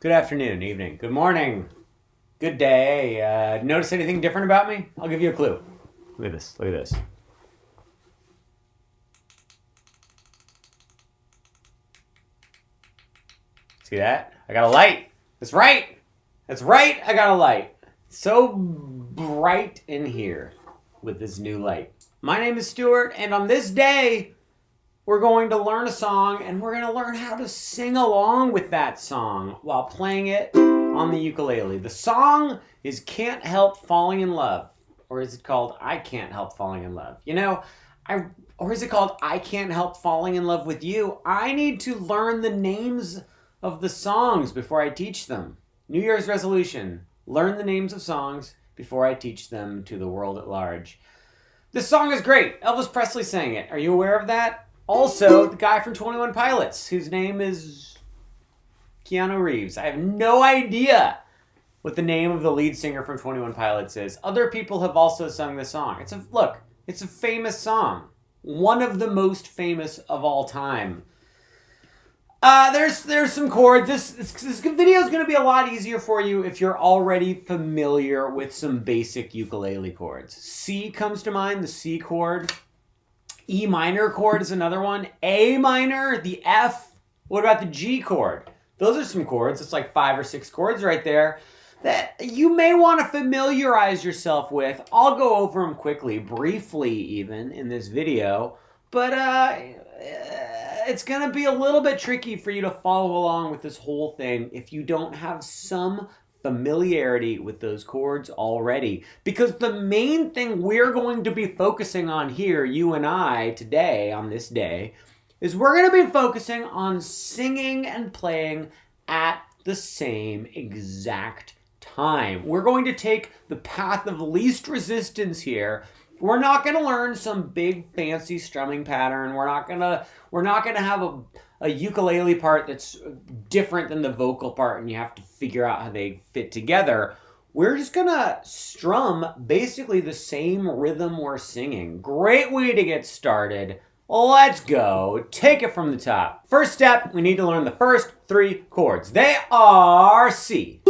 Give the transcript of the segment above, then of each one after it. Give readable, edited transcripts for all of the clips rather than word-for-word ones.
Good afternoon, evening, good morning, good day. Notice anything different about me? I'll give you a clue. Look at this, look at this. See that? I got a light. That's right. That's right, I got a light. So bright in here with this new light. My name is Stuart, and on this day, we're going to learn a song, and we're going to learn how to sing along with that song while playing it on the ukulele. The song is Can't Help Falling in Love. Or is it called I Can't Help Falling in Love? Or is it called I Can't Help Falling in Love with You? I need to learn the names of the songs before I teach them. New Year's resolution, learn the names of songs before I teach them to the world at large. This song is great. Elvis Presley sang it. Are you aware of that? Also, the guy from 21 Pilots, whose name is Keanu Reeves. I have no idea what the name of the lead singer from 21 Pilots is. Other people have also sung this song. It's a famous song. One of the most famous of all time. There's some chords. This video is going to be a lot easier for you if you're already familiar with some basic ukulele chords. C comes to mind, the C chord. E minor chord is another one. A minor, the F. What about the G chord? Those are some chords. It's like 5 or 6 chords right there that you may want to familiarize yourself with. I'll go over them quickly, briefly even, in this video. But it's going to be a little bit tricky for you to follow along with this whole thing if you don't have some familiarity with those chords already. Because the main thing we're going to be focusing on here, you and I, today, on this day, is we're going to be focusing on singing and playing at the same exact time. We're going to take the path of least resistance here. We're not going to learn some big fancy strumming pattern. We're not going to have a ukulele part that's different than the vocal part and you have to figure out how they fit together. We're just going to strum basically the same rhythm we're singing. Great way to get started. Let's go. Take it from the top. First step, we need to learn the first 3 chords. They are C.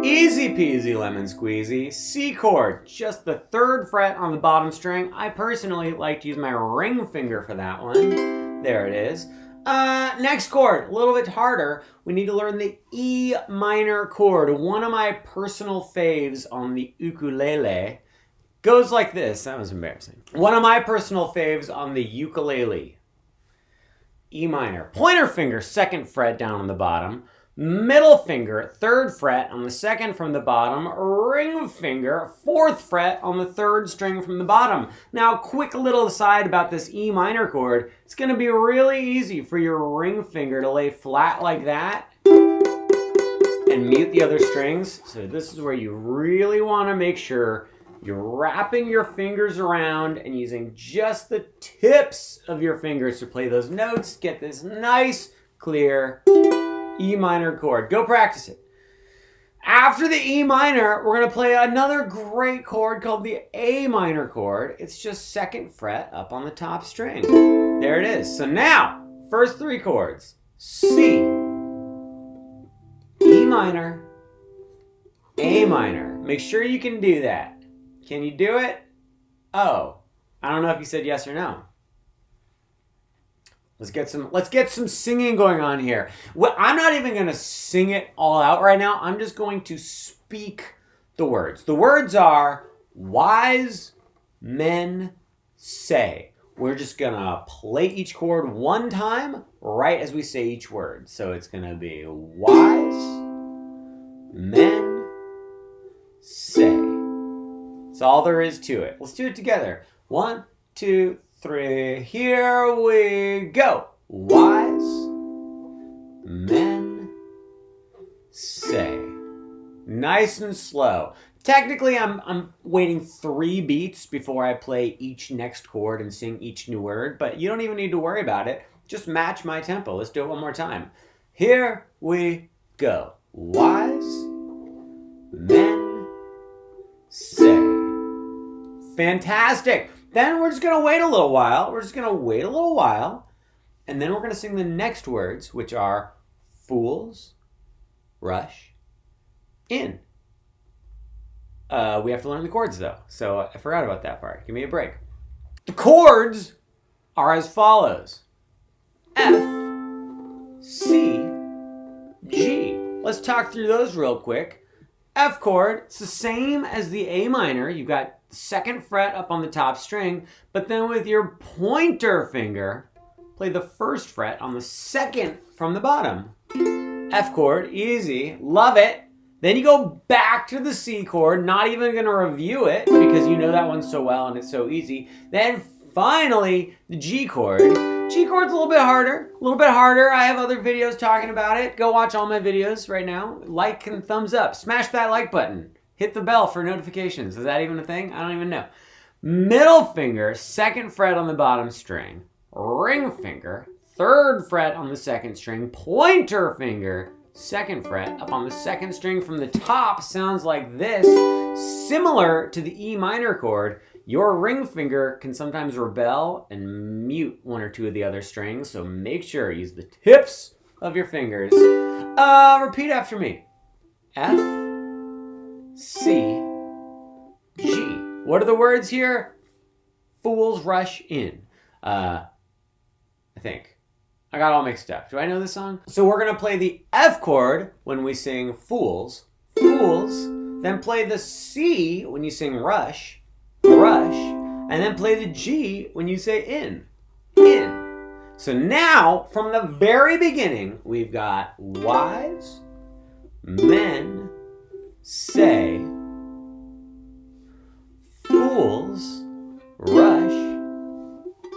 Easy peasy lemon squeezy. C chord, just the 3rd fret on the bottom string. I personally like to use my ring finger for that one. There it is. Next chord, a little bit harder. We need to learn the E minor chord. One of my personal faves on the ukulele goes like this. That was embarrassing. One of my personal faves on the ukulele. E minor. Pointer finger, 2nd fret down on the bottom. Middle finger, 3rd fret on the 2nd from the bottom. Ring finger, 4th fret on the 3rd string from the bottom. Now, quick little aside about this E minor chord. It's going to be really easy for your ring finger to lay flat like that and mute the other strings. So this is where you really want to make sure you're wrapping your fingers around and using just the tips of your fingers to play those notes. Get this nice, clear E minor chord. Go practice it. After the E minor, we're going to play another great chord called the A minor chord. It's just 2nd fret up on the top string. There it is. So now, first 3 chords. C, E minor, A minor. Make sure you can do that. Can you do it? Oh, I don't know if you said yes or no. Let's get some singing going on here. Well, I'm not even going to sing it all out right now. I'm just going to speak the words. The words are wise men say. We're just going to play each chord one time right as we say each word. So it's going to be wise men say. That's all there is to it. Let's do it together. 1, 2, 3, here we go. Wise men say. Nice and slow. Technically, I'm waiting 3 beats before I play each next chord and sing each new word, but you don't even need to worry about it. Just match my tempo. Let's do it one more time. Here we go. Wise men say. Fantastic. Then we're just going to wait a little while. And then we're going to sing the next words, which are fools rush, in. We have to learn the chords though, so I forgot about that part. Give me a break. The chords are as follows. F, C, G. Let's talk through those real quick. F chord, it's the same as the A minor. You've got the second fret up on the top string, but then with your pointer finger, play the first fret on the second from the bottom. F chord, easy, love it. Then you go back to the C chord, not even gonna review it because you know that one so well and it's so easy. Then finally, the G chord. G chord's a little bit harder. I have other videos talking about it. Go watch all my videos right now. Like and thumbs up. Smash that like button. Hit the bell for notifications. Is that even a thing? I don't even know. Middle finger, second fret on the bottom string. Ring finger, third fret on the second string. Pointer finger, second fret up on the second string from the top. Sounds like this. Similar to the E minor chord. Your ring finger can sometimes rebel and mute one or two of the other strings, so make sure you use the tips of your fingers. Repeat after me. F, C, G. What are the words here? Fools rush in. I think. I got all mixed up. Do I know this song? So we're going to play the F chord when we sing fools, fools, then play the C when you sing rush, rush, and then play the G when you say in, in. So now, from the very beginning, we've got wise men say, fools rush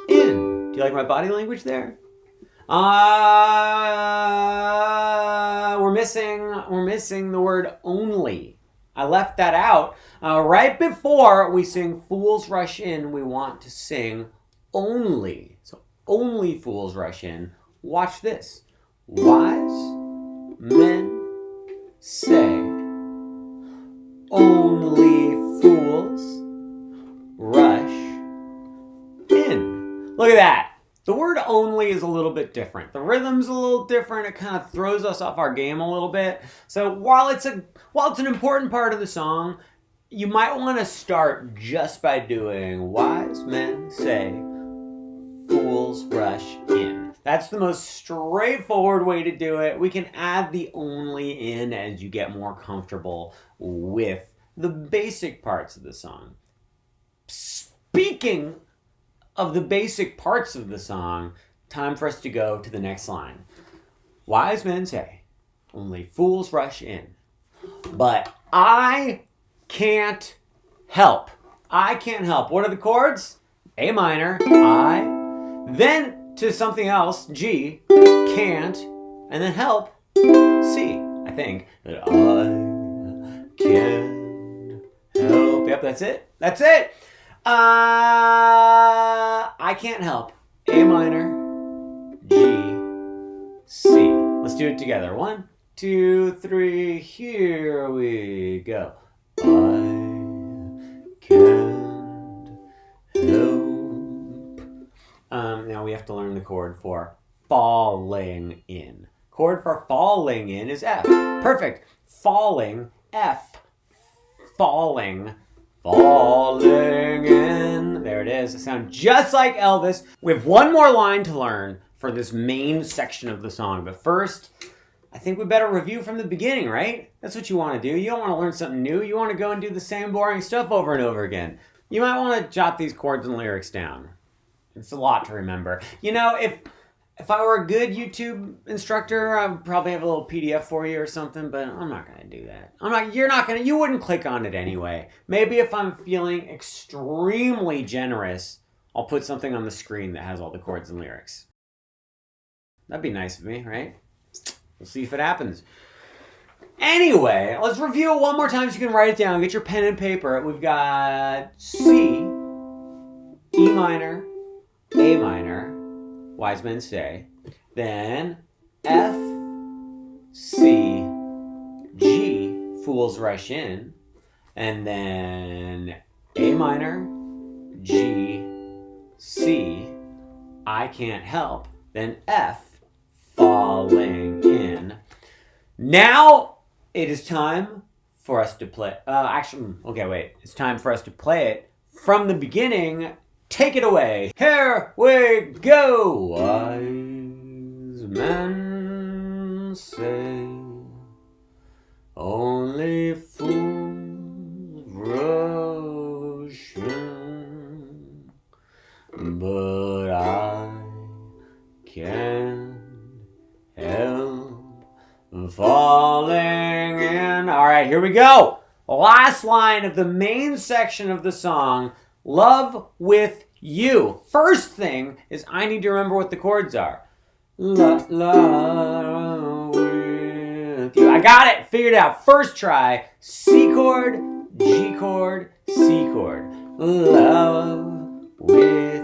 in. Do you like my body language there? We're missing the word only. I left that out. Right before we sing fools rush in, we want to sing only. So only fools rush in. Watch this. Wise men say, only fools rush in. Look at that. The word only is a little bit different. The rhythm's a little different. It kind of throws us off our game a little bit. So while it's an important part of the song, you might want to start just by doing wise men say, fools rush in. That's the most straightforward way to do it. We can add the only in as you get more comfortable with the basic parts of the song. Speaking of the basic parts of the song, time for us to go to the next line. Wise men say, only fools rush in. But I can't help. I can't help. What are the chords? A minor, I, then to something else, G, can't, and then help, C, I think. That I can't help. Yep, that's it. That's it. I can't help. A minor, G, C. Let's do it together. 1, 2, 3, here we go. I can't help. Now we have to learn the chord for falling in. Chord for falling in is F. Perfect. Falling, F. Falling. Falling in. There it is. It sounds just like Elvis. We have one more line to learn for this main section of the song. But first, I think we better review from the beginning, right? That's what you want to do. You don't want to learn something new. You want to go and do the same boring stuff over and over again. You might want to jot these chords and lyrics down. It's a lot to remember. You know, if I were a good YouTube instructor, I would probably have a little PDF for you or something, but I'm not going to do that. You wouldn't click on it anyway. Maybe if I'm feeling extremely generous, I'll put something on the screen that has all the chords and lyrics. That'd be nice of me, right? We'll see if it happens. Anyway, let's review it one more time so you can write it down. Get your pen and paper. We've got C, E minor, A minor, wise men say. Then F, C, G, fools rush in. And then A minor, G, C, I can't help. Then F, falling in. Now It is time for us to play. Actually, okay, wait. It's time for us to play it from the beginning. Take it away. Here we go. Wise men say only fools rush in, but I can't help falling in. All right, here we go. Last line of the main section of the song, Love with You. First thing is I need to remember what the chords are. Love with you. I got it. Figured it out. First try. C chord, G chord, C chord. Love with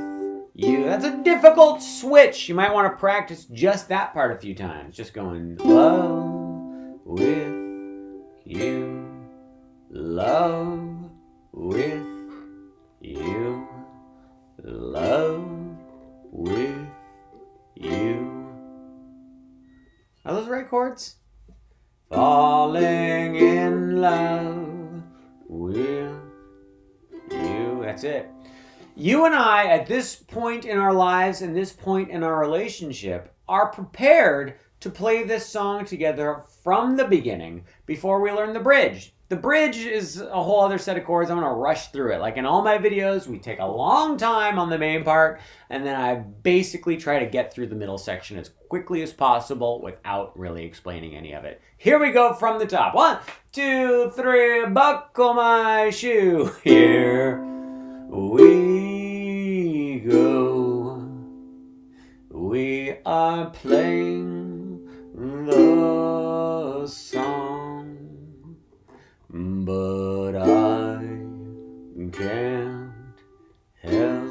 you. That's a difficult switch. You might want to practice just that part a few times. Just going love with you. Love with you. Love with you. Are those the right chords? Falling in love with you. That's it. You and I, at this point in our lives and this point in our relationship, are prepared to play this song together from the beginning before we learn the bridge. The bridge is a whole other set of chords. I'm going to rush through it. Like in all my videos, we take a long time on the main part, and then I basically try to get through the middle section as quickly as possible without really explaining any of it. Here we go from the top. 1, 2, 3, buckle my shoe. Here we go. We are playing the song, but I can't help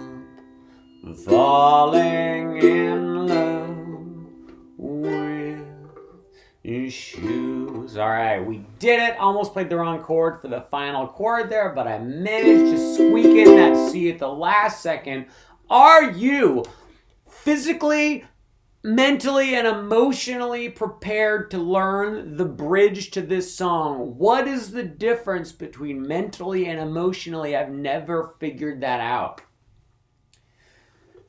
falling in love with shoes. All right, we did it. Almost played the wrong chord for the final chord there, but I managed to squeak in that C at the last second. Are you physically, mentally, and emotionally prepared to learn the bridge to this song? What is the difference between mentally and emotionally? I've never figured that out.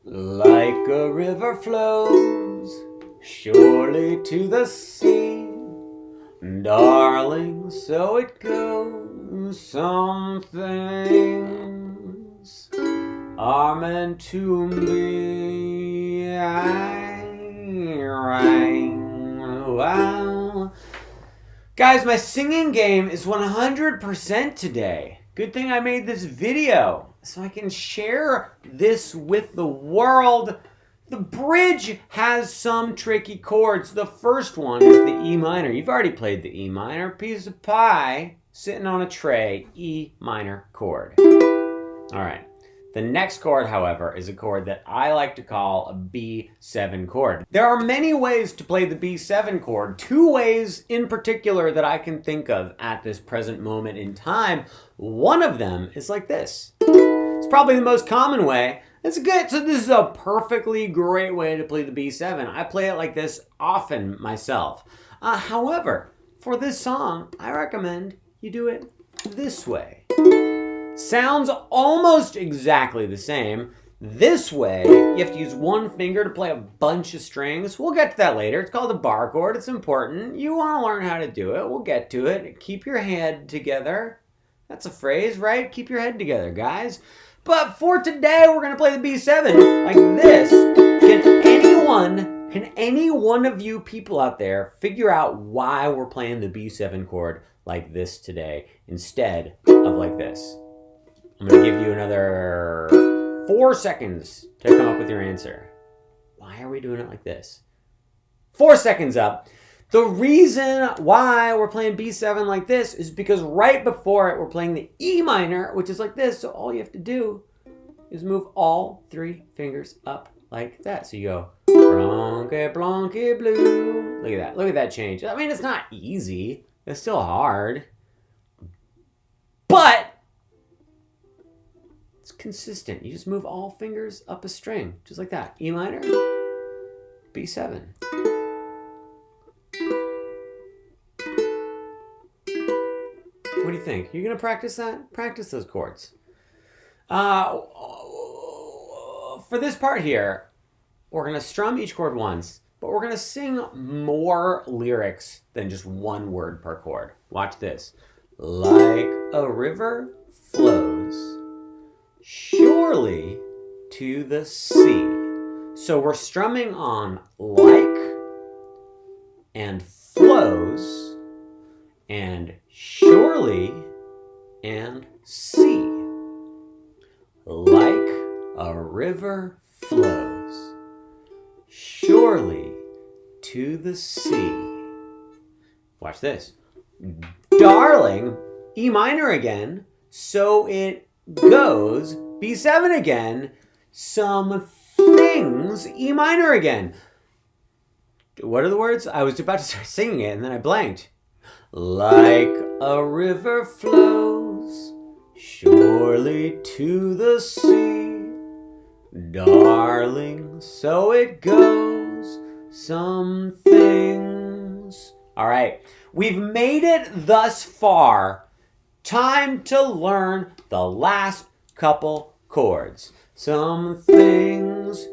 Like a river flows surely to the sea, darling, so it goes. Some things are meant to be. Wow. Guys, my singing game is 100% today. Good thing I made this video so I can share this with the world. The bridge has some tricky chords. The first one is the E minor. You've already played the E minor. Piece of pie sitting on a tray, E minor chord. All right. The next chord, however, is a chord that I like to call a B7 chord. There are many ways to play the B7 chord. 2 ways in particular that I can think of at this present moment in time. One of them is like this. It's probably the most common way. It's good. So this is a perfectly great way to play the B7. I play it like this often myself. However, for this song, I recommend you do it this way. Sounds almost exactly the same. This way, you have to use one finger to play a bunch of strings. We'll get to that later. It's called a bar chord. It's important. You want to learn how to do it. We'll get to it. Keep your head together. That's a phrase, right? Keep your head together, guys. But for today, we're going to play the B7 like this. Can any one of you people out there figure out why we're playing the B7 chord like this today instead of like this? I'm going to give you another 4 seconds to come up with your answer. Why are we doing it like this? 4 seconds up. The reason why we're playing B7 like this is because right before it, we're playing the E minor, which is like this. So all you have to do is move all 3 fingers up like that. So you go, blanque, blanque, blue. Look at that. Look at that change. I mean, it's not easy. It's still hard. But it's consistent. You just move all fingers up a string, just like that. E minor, B7. What do you think? You're going to practice that? Practice those chords. For this part here, we're going to strum each chord once, but we're going to sing more lyrics than just one word per chord. Watch this. Like a river flows surely to the sea. So we're strumming on like and flows and surely and sea. Like a river flows surely to the sea. Watch this. Darling, E minor again, so it goes, B7 again, some things, E minor again. What are the words? I was about to start singing it and then I blanked. Like a river flows surely to the sea. Darling, so it goes, some things. All right, we've made it thus far. Time to learn the last couple chords. Some things.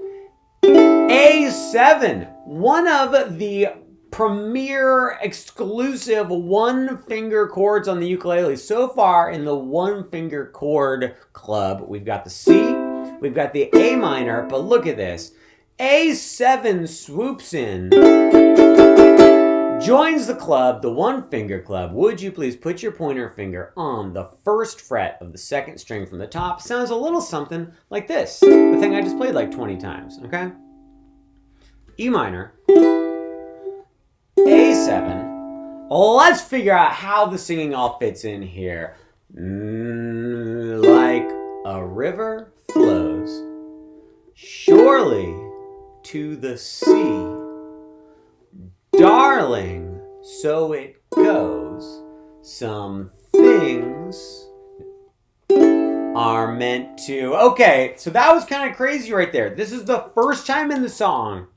A7, one of the premier exclusive one-finger chords on the ukulele. So far in the one-finger chord club, we've got the C, we've got the A minor, but look at this. A7 swoops in, joins the club, the one-finger club. Would you please put your pointer finger on the first fret of the second string from the top? Sounds a little something like this, the thing I just played like 20 times, okay? E minor, A7. Let's figure out how the singing all fits in here. Like a river flows surely to the sea. Darling, so it goes. Some things are meant to. Okay, so that was kind of crazy right there. This is the first time in the song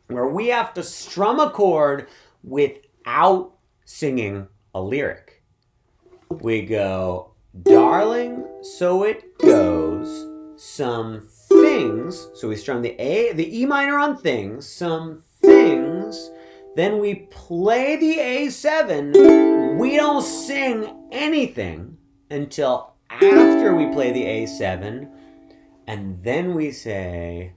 where we have to strum a chord without singing a lyric. We go, darling, so it goes, some things. So we strum the E minor on things, some things. Then we play the A7. We don't sing anything until after we play the A7. And then we say,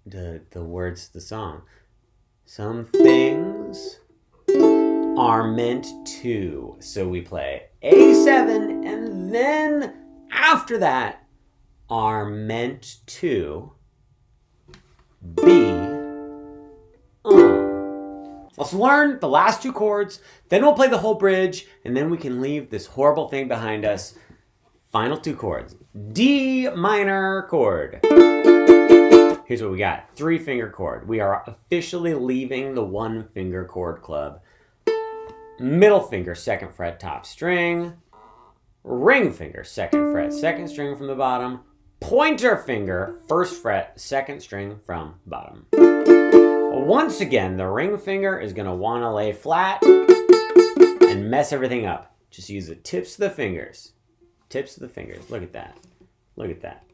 the words of the song. Some things are meant to. So we play A7 and then after that are meant to be. Let's learn the last two chords, then we'll play the whole bridge, and then we can leave this horrible thing behind us. Final two chords. D minor chord. Here's what we got. 3-finger chord. We are officially leaving the 1-finger chord club. Middle finger, 2nd fret, top string. Ring finger, 2nd fret, 2nd string from the bottom. Pointer finger, 1st fret, 2nd string from bottom. Once again, the ring finger is going to want to lay flat and mess everything up. Just use the tips of the fingers. Tips of the fingers. Look at that. Look at that.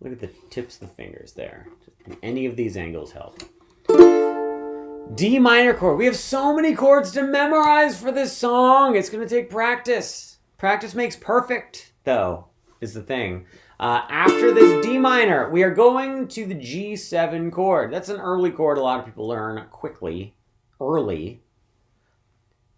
Look at the tips of the fingers there. Any of these angles help. D minor chord. We have so many chords to memorize for this song. It's going to take practice. Practice makes perfect, though, is the thing. After this D minor, we are going to the G7 chord. That's an early chord a lot of people learn quickly, early.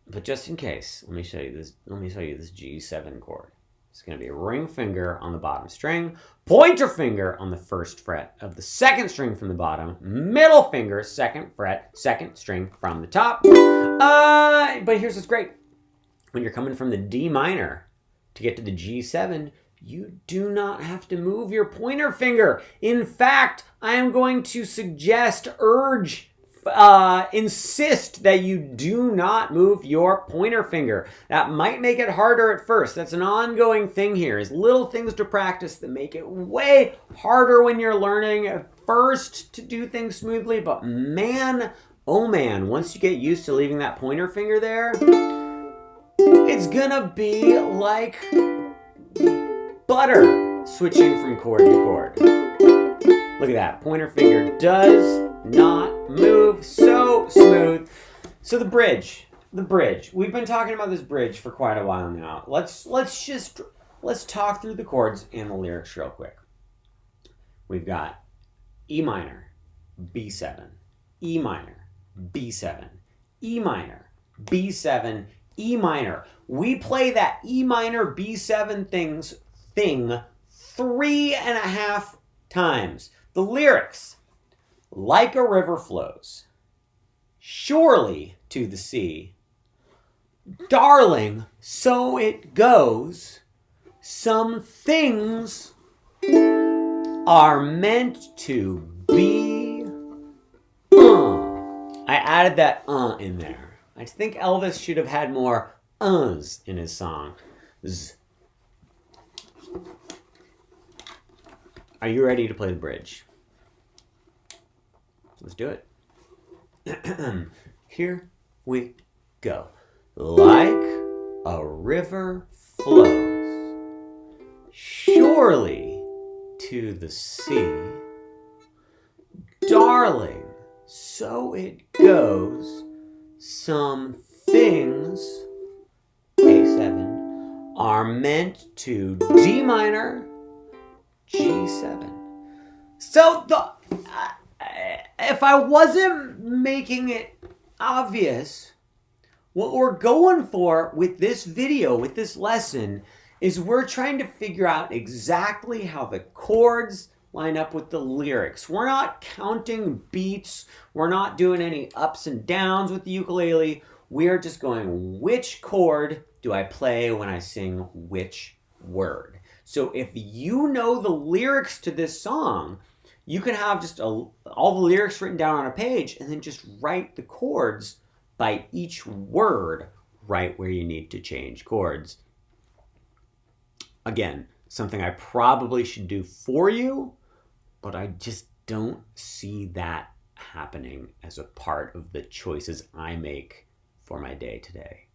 But just in case, let me show you this G7 chord. It's going to be a ring finger on the bottom string, pointer finger on the 1st fret of the 2nd string from the bottom, middle finger, 2nd fret, 2nd string from the top. But here's what's great. When you're coming from the D minor to get to the G7, you do not have to move your pointer finger. In fact, I am going to suggest, insist that you do not move your pointer finger. That might make it harder at first. That's an ongoing thing here, is little things to practice that make it way harder when you're learning at first to do things smoothly. But man, oh man, once you get used to leaving that pointer finger there, it's gonna be like butter switching from chord to chord. Look at that. Pointer finger does not move. So smooth. So the bridge. We've been talking about this bridge for quite a while now. Let's talk through the chords and the lyrics real quick. We've got E minor, B7, E minor, B7, E minor, B7, E minor. We play that E minor B7 thing 3.5 times. The lyrics, like a river flows, surely to the sea. Darling, so it goes. Some things are meant to be. I added that in there. I think Elvis should have had more uhs in his song. Are you ready to play the bridge? Let's do it. Here we go. Like a river flows, surely to the sea. Darling, so it goes. Some things, A7, are meant to D minor, G7. So if I wasn't making it obvious, what we're going for with this video, with this lesson, is we're trying to figure out exactly how the chords line up with the lyrics. We're not counting beats. We're not doing any ups and downs with the ukulele. We're just going, which chord do I play when I sing which word? So if you know the lyrics to this song, you can have just all the lyrics written down on a page and then just write the chords by each word right where you need to change chords. Again, something I probably should do for you, but I just don't see that happening as a part of the choices I make for my day today.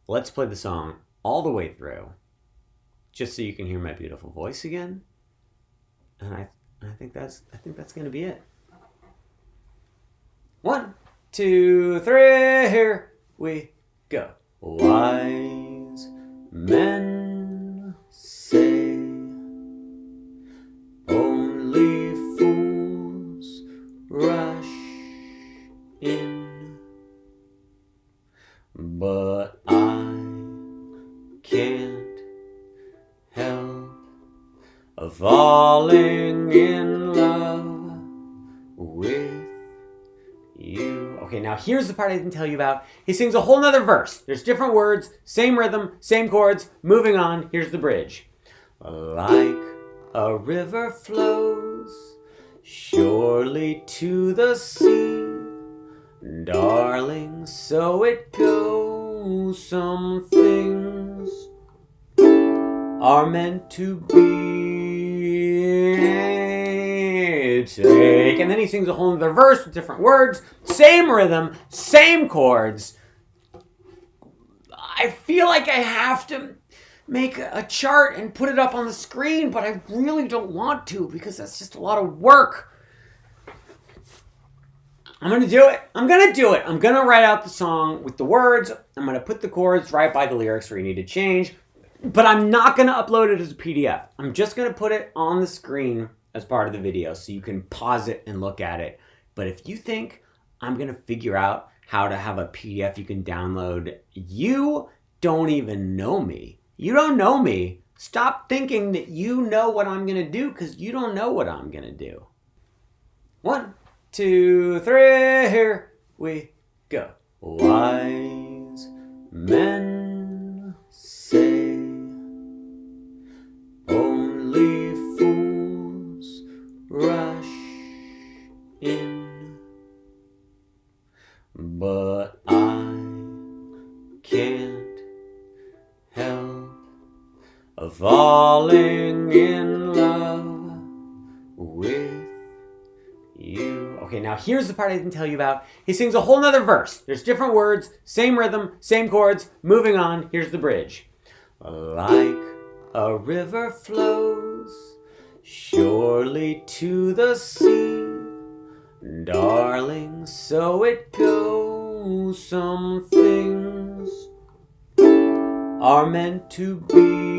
Let's play the song all the way through, just so you can hear my beautiful voice again. And I think that's gonna be it. 1, 2, 3, here we go. Wise men say only fools rush in, but I can't help falling in love with you. Okay, now here's the part I didn't tell you about. He sings a whole nother verse. There's different words, same rhythm, same chords. Moving on, here's the bridge. Like a river flows surely to the sea, darling, so it goes. Some things are meant to be. Take, and then he sings a whole other verse with different words, same rhythm, same chords. I feel like I have to make a chart and put it up on the screen, but I really don't want to because that's just a lot of work. I'm going to do it. I'm going to write out the song with the words. I'm going to put the chords right by the lyrics where you need to change, but I'm not going to upload it as a PDF. I'm just going to put it on the screen as part of the video so you can pause it and look at it. But if you think I'm going to figure out how to have a PDF you can download, you don't even know me. You don't know me. Stop thinking that you know what I'm going to do, because you don't know what I'm going to do. 1, 2, 3, here we go. Wise men say only fools rush in, but I can't help falling in love with you. Okay, now here's the part I didn't tell you about. He sings a whole nother verse. There's different words, same rhythm, same chords. Moving on, here's the bridge. Like a river flows surely to the sea, darling, so it goes. Some things are meant to be.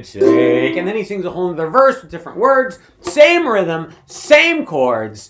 Take. And then he sings a whole other verse with different words, same rhythm, same chords.